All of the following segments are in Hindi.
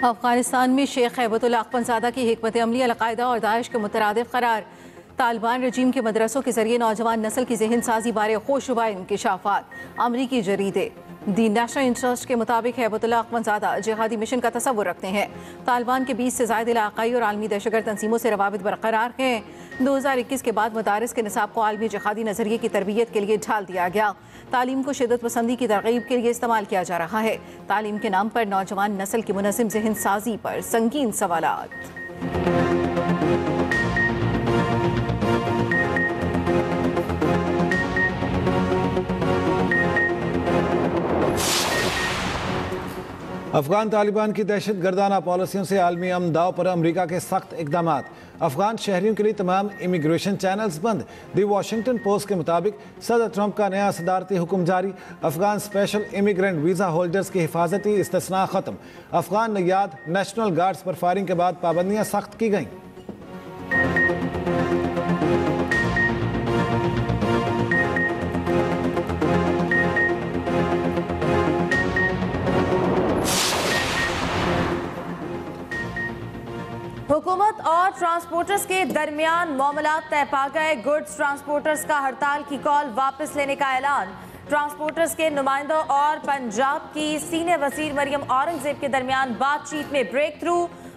अफगानिस्तान में शेख हैबतुल्लाह अख्वंज़ादा की हिकमत अमली अलकायदा और दाइश के मुतरादिफ करार। तालिबान रजीम के मदरसों के जरिए नौजवान नस्ल की जहन साजी बारे खुशनुमा इंकिशाफात। अमरीकी जरीदे दी नेशनल इंटरेस्ट के मुताबिक हैबतुल्लाह अख्वंज़ादा जिहादी मिशन का तसव्वुर रखते हैं। तालिबान के 20 से ज़ायद इलाक़ाई और आलमी दहशतगर्द तंजीमों से रवाबित बरकरार हैं। 2021 के बाद मदारिस के निसाब को आलमी जिहादी नज़रिए की तरबियत के लिए ढाल दिया गया। तालीम को शिद्दत पसंदी की तरगीब के लिए इस्तेमाल किया जा रहा है। तालीम के नाम पर नौजवान नस्ल की मुनज़्ज़म ज़हन साजी पर संगीन सवालात। अफगान तालिबान की दहशत गर्दाना पॉलिसियों से आलमी अमन दाव पर अमरीका के सख्त इकदाम। अफगान शहरियों के लिए तमाम इमिग्रेशन चैनल्स बंद। दी वाशिंगटन पोस्ट के मुताबिक सदर ट्रंप का नया सदारती हुक्म जारी। Afghan special immigrant visa holders की हिफाजती इस्तिस्ना ख़त्म। अफगान नयाद नेशनल गार्ड्स पर फायरिंग के बाद पाबंदियाँ सख्त की गईं। हुकूमत और ट्रांसपोर्टर्स के दरमियान मामलात तय पा गए। गुड्स ट्रांसपोर्टर्स का हड़ताल की कॉल वापस लेने का ऐलान। ट्रांसपोर्टर्स के नुमाइंदों और पंजाब की सीनियर वजीर मरियम औरंगजेब के दरमियान बातचीत में ब्रेक थ्रू।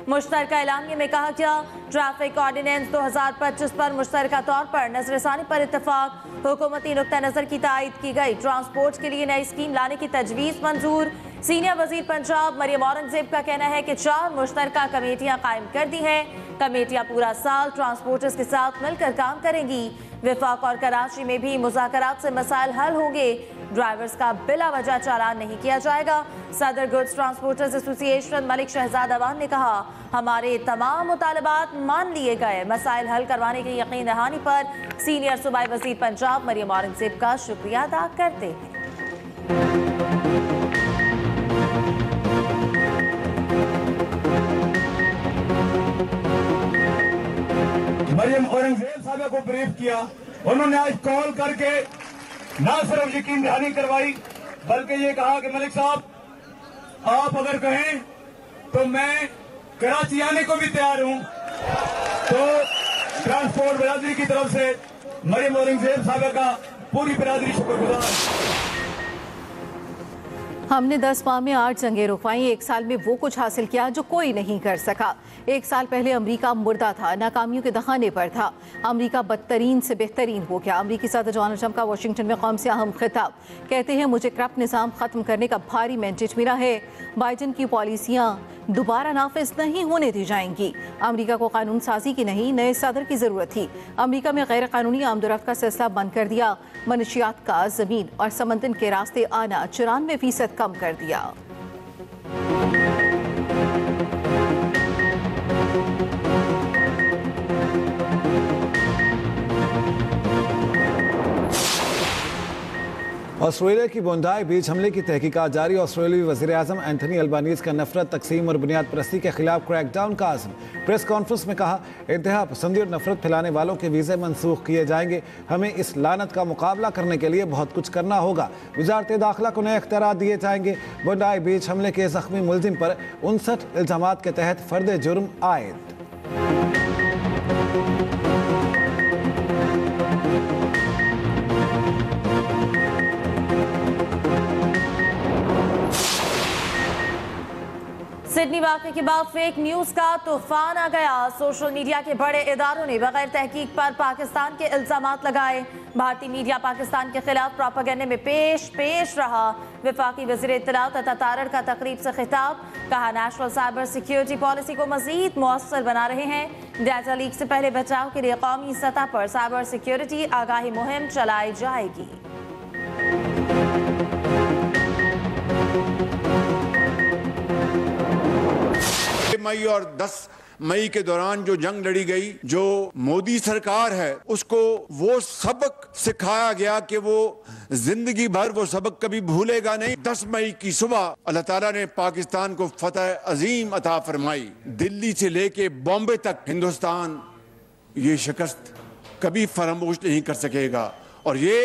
मुश्तरका ऐलानिये में कहा गया ट्रैफिक ऑर्डिनेंस 2025 पर मुश्तरका तौर पर नजरसानी पर इत्तफाक। हुकूमती नुक्ता नजर की तायद की गई। ट्रांसपोर्ट के लिए नई स्कीम लाने की तजवीज़ मंजूर। सीनियर वजीर पंजाब मरियम औरंगजेब का कहना है कि 4 मुश्तरका कमेटियां कायम कर दी हैं। कमेटियां पूरा साल ट्रांसपोर्टर्स के साथ मिलकर काम करेंगी। विफाक और कराची में भी मुज़ाकरात से मसाइल हल होंगे। ड्राइवर्स का बिला वजह चालान नहीं किया जाएगा। सदर goods transporters association Malik Shahzad Awan ने कहा हमारे तमाम मुतालबात मान लिए गए। मसाइल हल करवाने की यकीन दहानी पर सीनियर सूबाई वजीर पंजाब मरियम औरंगजेब का शुक्रिया अदा करते हैं। मरियम औरंगजेब साहब को ब्रीफ किया। उन्होंने आज कॉल करके ना सिर्फ यकीन दहानी करवाई बल्कि ये कहा कि मलिक साहब आप अगर कहें तो मैं कराची आने को भी तैयार हूं। तो ट्रांसपोर्ट बिरादरी की तरफ से मरियम औरंगजेब साहब का पूरी बिरादरी शुक्रगुजार। हमने 10 माह में 8 जंगें रुकवाई। 1 साल में वो कुछ हासिल किया जो कोई नहीं कर सका। 1 साल पहले अमरीका मुर्दा था, नाकामियों के दहाने पर था। अमरीका बदतरीन से बेहतरीन हो गया। अमरीकी सदर डोनाल्ड ट्रंप का वाशिंगटन में कौम से अहम खिताब। कहते हैं मुझे करप्ट निज़ाम ख़त्म करने का भारी मैंडेट मिला है। बाइडन की पॉलिसियाँ दोबारा नाफिज नहीं होने दी जाएंगी। अमरीका को कानून साजी की नहीं नए सदर की ज़रूरत थी। अमरीका में गैर कानूनी आमदोरफ्त का सिलसिला बंद कर दिया। मनशियात का ज़मीन और समंदर के रास्ते आना 94% कम कर दिया। ऑस्ट्रेलिया की बोंडाई बीच हमले की तहकीकात जारी। ऑस्ट्रेलियाई वज़ीर-ए-आज़म एंथनी अल्बानीज़ का नफरत, तकसीम और बुनियाद परस्ती के खिलाफ क्रैकडाउन का आज़म। प्रेस कॉन्फ्रेंस में कहा इंतहा पसंदी और नफरत फैलाने वालों के वीज़े मनसूख किए जाएंगे। हमें इस लानत का मुकाबला करने के लिए बहुत कुछ करना होगा। वज़ारत दाखिला को नए इख्तियारात दिए जाएंगे। बोंडाई बीच हमले के ज़ख्मी मुलजिम पर 59 इल्ज़ामात के तहत फ़र्द जुर्म आयद। सिडनी वाक़े के बाद फेक न्यूज़ का तूफान आ गया। सोशल मीडिया के बड़े इदारों ने बगैर तहकीक पर पाकिस्तान के इल्ज़ामात लगाए। भारतीय मीडिया पाकिस्तान के खिलाफ प्रोपेगेंडे में पेश रहा। वफाकी वज़ीर इत्तलात अता तारड़ का तकरीब से खिताब। कहा नेशनल साइबर सिक्योरिटी पॉलिसी को मज़ीद मौसर बना रहे हैं। डाटा लीक से पहले बचाव के लिए कौमी सतह पर साइबर सिक्योरिटी आगाही मुहिम चलाई जाएगी। मई और 10 मई के दौरान जो जंग लड़ी गई, जो मोदी सरकार है उसको वो सबक सिखाया गया कि वो जिंदगी भर वो सबक कभी भूलेगा नहीं। 10 मई की सुबह अल्लाह ताला ने पाकिस्तान को फतह अजीम अता फरमाई। दिल्ली से लेके बॉम्बे तक हिंदुस्तान ये शिकस्त कभी फरामोश नहीं कर सकेगा। और ये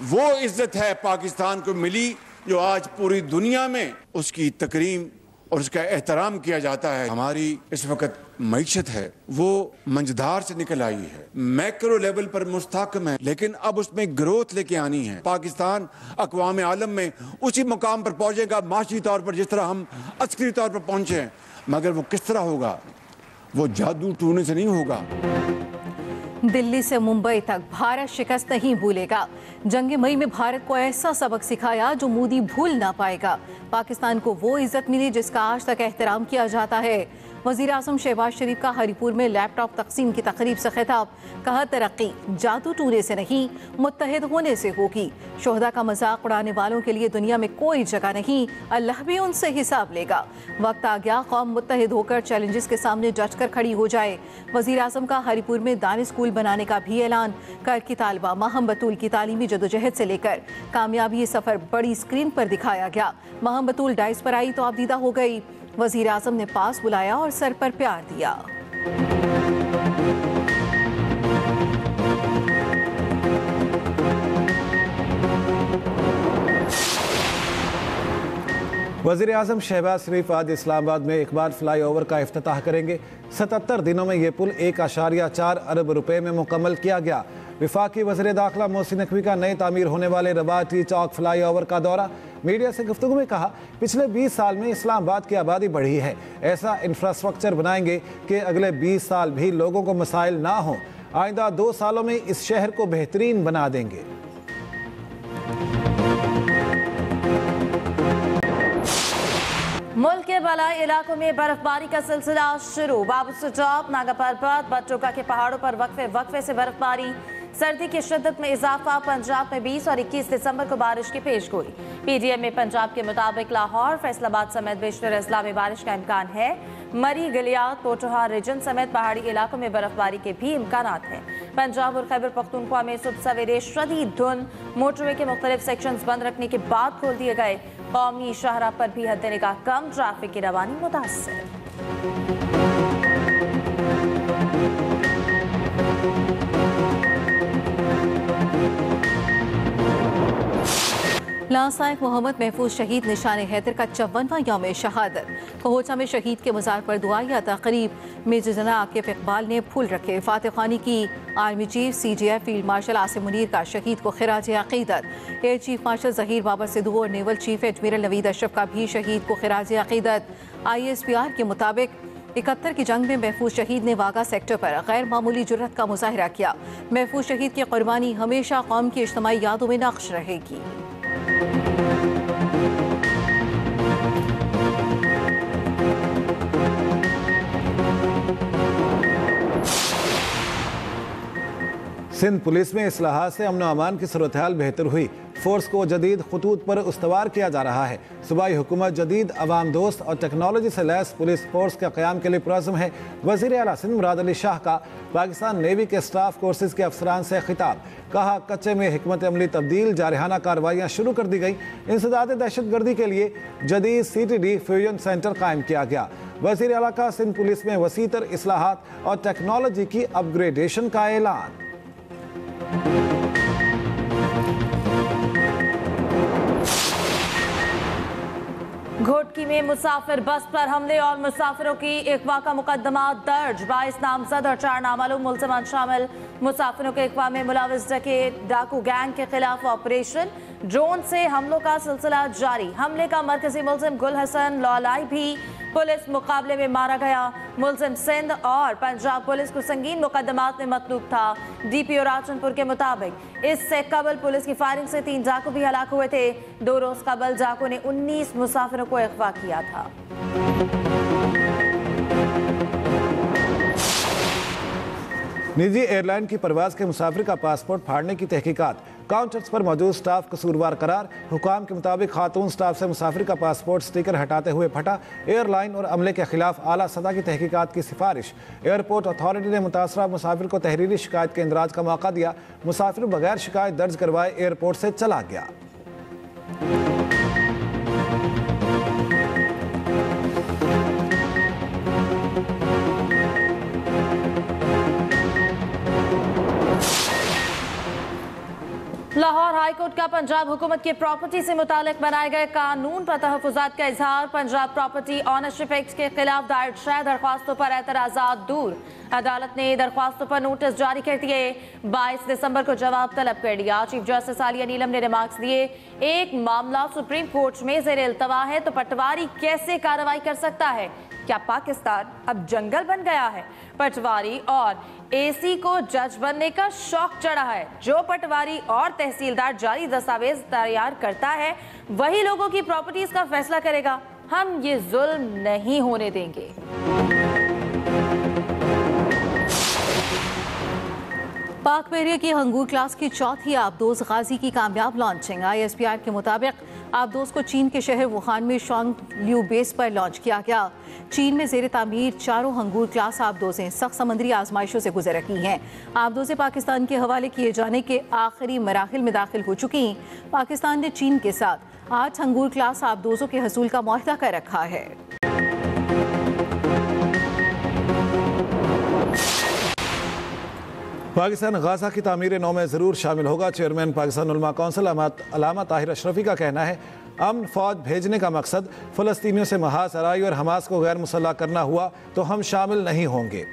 वो इज्जत है पाकिस्तान को मिली जो आज पूरी दुनिया में उसकी तकरीम और उसका एहतराम किया जाता है। हमारी इस वक्त मईशत है वो मंझधार से निकल आई है, मैक्रो लेवल पर मुस्तहकम है, लेकिन अब उसमें ग्रोथ लेके आनी है। पाकिस्तान अक़वाम आलम में उसी मुकाम पर पहुंचेगा माशी तौर पर जिस तरह हम अस्करी तौर पर पहुंचे हैं, मगर वो किस तरह होगा? वो जादू टूने से नहीं होगा। दिल्ली से मुंबई तक भारत शिकस्त नहीं भूलेगा। जंग मई में भारत को ऐसा सबक सिखाया जो मोदी भूल ना पाएगा। पाकिस्तान को वो इज्जत मिली जिसका आज तक एहतराम किया जाता है। वज़ीर आज़म शहबाज शरीफ का हरिपुर में लैपटॉप तकसीम की तकरीब से खिताब। कहा, तरक्की जादू टूने से नहीं, मुत्तहिद होने से होगी। शोहदा का मजाक उड़ाने वालों के लिए दुनिया में कोई जगह नहीं, अल्लाह भी उनसे हिसाब लेगा। वक्त आ गया कौम मुत्तहिद होकर चैलेंजेस के सामने डट कर खड़ी हो जाए। वज़ीर आज़म का हरिपुर में दानी स्कूल बनाने का भी ऐलान। कर की तालिबा महम बतूल की तालीमी जदोजहद से लेकर कामयाबी सफ़र बड़ी स्क्रीन पर दिखाया गया। महम बतूल डाइस पर आई तो आबदीदा हो गई। वज़ीर आज़म ने पास बुलाया और सर पर प्यार दिया। वज़ीर आज़म शहबाज शरीफ आज इस्लामाबाद में इकबाल फ्लाईओवर का इफ्तिताह करेंगे। 77 दिनों में ये पुल 1.4 अरब रुपए में मुकम्मल किया गया। वफाकी वज़ीर दाखिला मोहसिन नकवी का नए तामीर होने वाले रबाती चौक फ्लाईओवर का दौरा। मीडिया से गुफ्तगू में कहा, पिछले 20 साल में इस्लामाबाद की आबादी बढ़ी है। ऐसा इंफ्रास्ट्रक्चर बनाएंगे कि अगले 20 साल भी लोगों को मसाइल ना हो। आइंदा 2 सालों में इस शहर को बेहतरीन बना देंगे। मुल्क के बलाई इलाकों में बर्फबारी का सिलसिला शुरू। बाबूसर टॉप, नागा पर्वत, बटोका के पहाड़ों पर वक्फे से बर्फबारी। सर्दी की शिद्दत में इजाफा। पंजाब में 20 और 21 दिसंबर को बारिश की पेशगोई। पीडीएम में पंजाब के मुताबिक लाहौर, फैसलाबाद समेत बेशतर अजला में बारिश का इम्कान है। मरी, गलियात, पोठोहा रीजन समेत पहाड़ी इलाकों में बर्फबारी के भी इम्कान हैं। पंजाब और खैबर पख्तूनख्वा में सुबह सवेरे शदीद धुंध। मोटरवे के मुख्तलिफ सेक्शंस बंद रखने के बाद खोल दिए गए। कौमी शाहराह पर भी हद निगाह कम, ट्रैफिक की रवानी मुतासर। लांसनायक मोहम्मद महफूज शहीद निशान हैदर का 54वां यौम शहादत। कोहोटा में शहीद के मज़ार पर दुआया तकरीब। मेजर जनरल आकिब इकबाल ने फूल रखे, फातिह खानी की। Army chief CGF field marshal Asim Munir का शहीद को खिराज अकीदत। Air chief marshal Zaheer Babar Sidhu और naval chief admiral Naveed Ashraf का भी शहीद को खिराज अकीदत। ISPR के मुताबिक 71 की जंग में महफूज शहीद ने वागा सेक्टर पर गैर मामूली जुर्रत का मुजाहिरा किया। महफूज शहीद की कुर्बानी हमेशा कौम की इज्तिमाई यादों में नक्श रहेगी। सिंध पुलिस में इस्लाहात से अमन अमान की सूरत हाल बेहतर हुई। फोर्स को जदीद खतूत पर उस्तवार किया जा रहा है। सूबाई हुकूमत जदीद, अवाम दोस्त और टेक्नोलॉजी से लैस पुलिस फोर्स के क़याम के लिए पुरज़्म है। वज़ीर आला सिंध मुराद अली शाह का पाकिस्तान नेवी के स्टाफ कोर्सेज के अफसरान से खिताब। कहा, कच्चे में हिकमत अमली तब्दील, जारहाना कार्रवाइयाँ शुरू कर दी गई। इंसदाद दहशतगर्दी के लिए जदीद CTD फ्यूजन सेंटर कायम किया गया। वज़ीर आला का सिंध पुलिस में वसीतर इस्लाहात और टेक्नोलॉजी की अपग्रेडेशन का ऐलान। घोटकी में मुसाफिर बस पर हमले और मुसाफिरों की अगवा का मुकदमा दर्ज। 22 नामजद और 4 नामालूम मुल्ज़िमान शामिल। मुसाफिरों के अगवा में मुलविस डाकू गैंग के खिलाफ ऑपरेशन। ड्रोन से हमलों का सिलसिला जारी। हमले का मरकजी मुल्जिम गुल हसन लौलाई भी पुलिस मुकाबले में मारा गया। मुल्जिम सिंध और पंजाब पुलिस को संगीन मुकदमात में मतलूब था। DPO राजनपुर के मुताबिक इससे कबल पुलिस की फायरिंग से 3 डाकू भी हलाक हुए थे। 2 रोज कबल डाकू ने 19 मुसाफिरों को अगवा किया था। निजी एयरलाइन की परवाज के मुसाफिर का पासपोर्ट फाड़ने की तहकीकात। काउंटर्स पर मौजूद स्टाफ कसूरवार करार। हुकाम के मुताबिक खातून स्टाफ से मुसाफिर का पासपोर्ट स्टिकर हटाते हुए फटा। एयरलाइन और अमले के खिलाफ आला सतह की तहकीकात की सिफारिश। एयरपोर्ट अथॉरिटी ने मुतासरा मुसाफिर को तहरीरी शिकायत के इंदराज का मौका दिया। मुसाफिर बगैर शिकायत दर्ज करवाए एयरपोर्ट से चला गया। लाहौर हाईकोर्ट का पंजाब हुकूमत की प्रॉपर्टी से मुतालिक बनाए गए कानून पर तहफ़्फ़ुज़ात का इजहार। पंजाब प्रॉपर्टी ऑनरशिप एक्ट के खिलाफ दायर 6 दरख्वास्तों पर एतराज़ात दूर। अदालत ने दरख्वास्तों पर नोटिस जारी कर दिए। 22 दिसंबर को जवाब तलब कर लिया। चीफ जस्टिस आलिया नीलम ने रिमार्क्स दिए, एक मामला सुप्रीम कोर्ट में ज़ेर इल्तवा है तो पटवारी कैसे कार्रवाई कर सकता है? क्या पाकिस्तान अब जंगल बन गया है? पटवारी और एसी को जज बनने का शौक चढ़ा है। जो पटवारी और तहसीलदार जाली दस्तावेज तैयार करता है वही लोगों की प्रॉपर्टीज का फैसला करेगा। हम ये जुल्म नहीं होने देंगे। पाक बहरिया की हंगूर क्लास की चौथी आबदोज गाजी की कामयाब लॉन्चिंग। ISPR के मुताबिक आबदोज को चीन के शहर वुहान में शॉन्गल्यू बेस पर लॉन्च किया गया। चीन में जेर तामीर 4 हंगूर क्लास आबदोजें सख्त समुद्री आजमाइशों से गुजर रही हैं। आबदोजें पाकिस्तान के हवाले किए जाने के आखिरी मराहिल में दाखिल हो चुकी हैं। पाकिस्तान ने चीन के साथ 8 हंगूर क्लास आबदोजों के हसूल का मुआहदा कर रखा है। पाकिस्तान गाजा की तामीर नौ में ज़रूर शामिल होगा। चेयरमैन पाकिस्तान उलमा कौंसिल अलामा ताहिर अशरफी का कहना है, अमन फौज भेजने का मकसद फ़लस्तीनियों से महाज आराई और हमास को गैर मुसल्लह करना हुआ तो हम शामिल नहीं होंगे।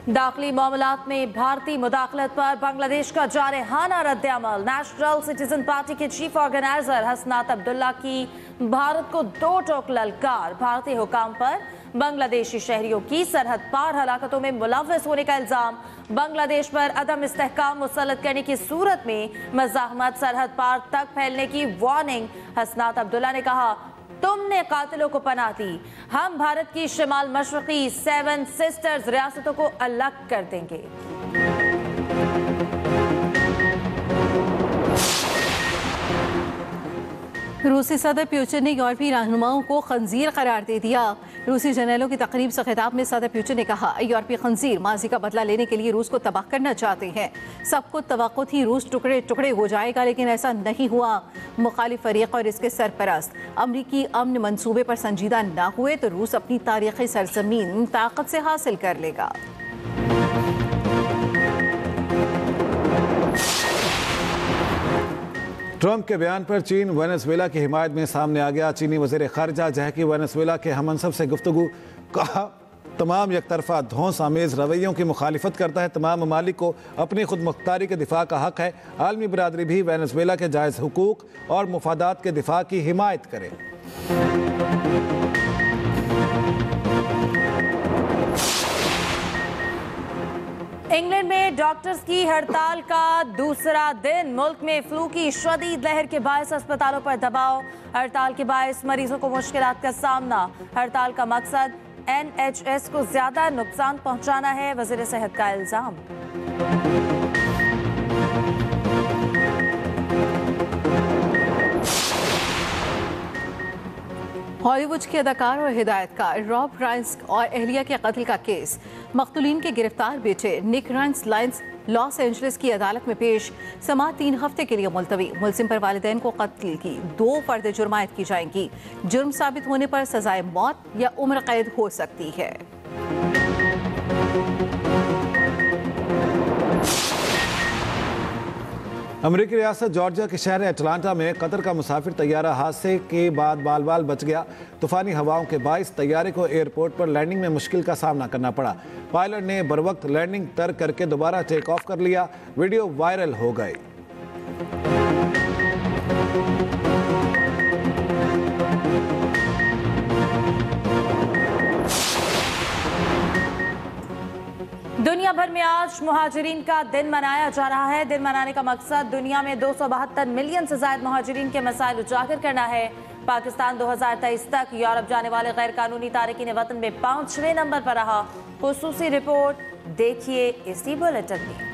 दाखिली मामलात में भारतीय मुदाखलत पर बांग्लादेश का जारहाना रद्द-ए-अमल। नेशनल सिटीजन पार्टी के चीफ ऑर्गेनाइजर हसनात अब्दुल्ला की भारत को 2 टोक ललकार। भारतीय हुकाम पर बांग्लादेशी शहरियों की सरहद पार हलाकतों में मुलव्वस होने का इल्जाम। बांग्लादेश पर अदम इस्तेहकाम मुसल्लत करने की सूरत में मज़ाहमत सरहद पार तक फैलने की वार्निंग। हसनात अब्दुल्ला ने कहा, तुमने कातिलों को पनाह दी, हम भारत की शिमाल मशरक़ी 7 सिस्टर्स रियासतों को अलग कर देंगे। रूसी सदर पुतिन ने यूरोपीय रहनुमाओं को खंजीर करार दे दिया। रूसी जनरलों की तकरीब से खिताब में सदर पुतिन ने कहा, यूरोपीय खंजीर माजी का बदला लेने के लिए रूस को तबाह करना चाहते हैं। सबको तवक्को थी रूस टुकड़े टुकड़े हो जाएगा, लेकिन ऐसा नहीं हुआ। मुखालिफ फरीक और इसके सरपरस्त अमरीकी अमन मंसूबे पर संजीदा न हुए तो रूस अपनी तारीखी सरजमीन ताकत से हासिल कर लेगा। ट्रंप के बयान पर चीन वेनेजुएला की हिमायत में सामने आ गया। चीनी वज़ीर ख़ारिजा जहकी वेनेजुएला के हमअनसब से गुफ्तगू। कहा, तमाम यकतरफा धौंस आमेज़ रवैयों की मुखालिफत करता है। तमाम ममालिक को अपनी खुद मुख्तारी के दिफा का हक है। आलमी बरादरी भी वेनेजुएला के जायज़ हुकूक और मुफादात के दिफा की हिमायत करे। इंग्लैंड में डॉक्टर्स की हड़ताल का दूसरा दिन। मुल्क में फ्लू की शदीद लहर के बायस अस्पतालों पर दबाव। हड़ताल के बायस मरीजों को मुश्किलात का सामना। हड़ताल का मकसद NHS को ज्यादा नुकसान पहुंचाना है, वज़ीर सेहत का इल्जाम। हॉलीवुड के अदाकार और हिदायतकार रॉब राइन्स और एहलिया के कत्ल का केस। मकतूलीन के गिरफ्तार बेटे निक राइन्स लाइन्स लॉस एंजलिस की अदालत में पेश। समाअत 3 हफ्ते के लिए मुलतवी। मुलजिम पर वालिदैन को कत्ल की 2 फर्द जुर्म आयद की जाएंगी। जुर्म साबित होने पर सजाए मौत या उम्र कैद हो सकती है। अमेरिकी रियासत जॉर्जिया के शहर एटलांटा में कतर का मुसाफिर तैयारा हादसे के बाद बाल बाल बच गया। तूफानी हवाओं के बाइस तैयारे को एयरपोर्ट पर लैंडिंग में मुश्किल का सामना करना पड़ा। पायलट ने बरवक्त लैंडिंग तर्क करके दोबारा टेक ऑफ कर लिया। वीडियो वायरल हो गई। दुनिया भर में आज मुहाजिरीन का दिन मनाया जा रहा है। दिन मनाने का मकसद दुनिया में 272 मिलियन से ज्यादा मुहाजिरीन के मसाइल उजागर करना है। पाकिस्तान 2023 तक यूरोप जाने वाले गैर कानूनी तारकीन वतन में 5वें नंबर पर रहा। खुसूसी रिपोर्ट देखिए इसी बुलेटिन में।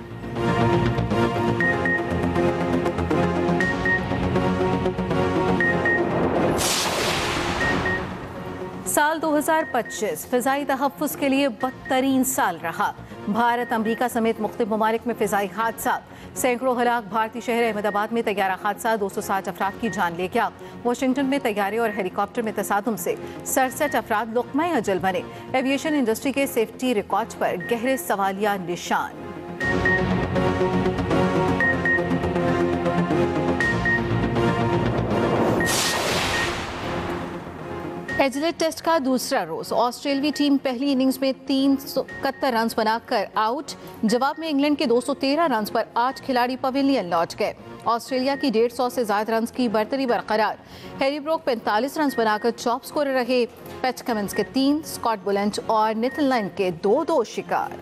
साल 2025 फिजाई तहफ्फुज़ के लिए बदतरीन साल रहा। भारत अमरीका समेत मुख्तलिफ ममालिक में फिजाई हादसा, सैकड़ों हलाक। भारतीय शहर अहमदाबाद में तैयारा हादसा 260 अफराद की जान ले गया। वाशिंगटन में तैयारे और हेलीकॉप्टर में तसादुम से 67 अफराद लुक़्मा अजल बने। एविएशन इंडस्ट्री के सेफ्टी रिकॉर्ड पर गहरे सवालिया निशान। एडिलेड टेस्ट का दूसरा रोज ऑस्ट्रेलियाई टीम पहली इनिंग्स में 371 रन बनाकर आउट। जवाब में इंग्लैंड के 213 रन पर 8 खिलाड़ी पवेलियन लौट गए। ऑस्ट्रेलिया की 150 से ज्यादा रन की बर्तरी बरकरार। हैरी ब्रोक 45 रन बनाकर टॉप स्कोरर रहे। पैट कमिंस के 3, स्कॉट बुलेंट और नेथन लाइन के 2 शिकार।